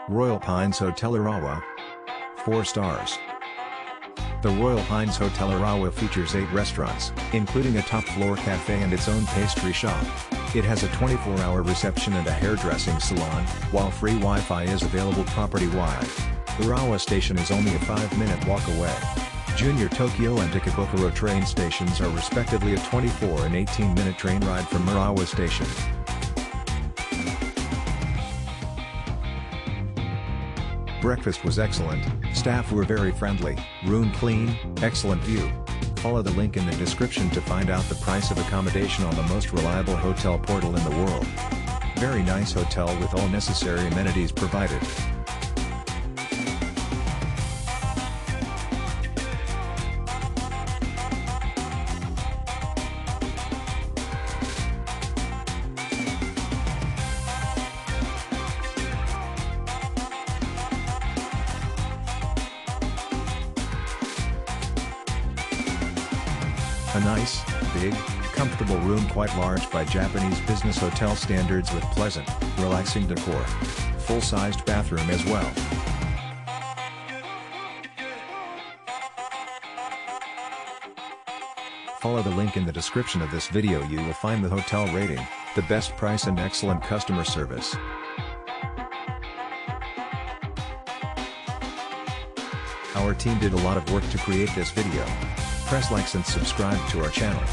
Royal Pines Hotel Urawa. 4 stars. The Royal Pines Hotel Urawa features 8 restaurants, including a top-floor cafe and its own pastry shop. It has a 24-hour reception and a hairdressing salon, while free Wi-Fi is available property-wide. Urawa Station is only a 5-minute walk away. Junior Tokyo and Ikebukuro train stations are respectively a 24 and 18-minute train ride from Urawa Station. Breakfast was excellent, staff were very friendly, room clean, excellent view. Follow the link in the description to find out the price of accommodation on the most reliable hotel portal in the world. Very nice hotel with all necessary amenities provided. A nice, big, comfortable room quite large by Japanese business hotel standards with pleasant, relaxing decor. Full-sized bathroom as well. Follow the link in the description of this video. You will find the hotel rating, the best price and excellent customer service. Our team did a lot of work to create this video. Press likes and subscribe to our channel.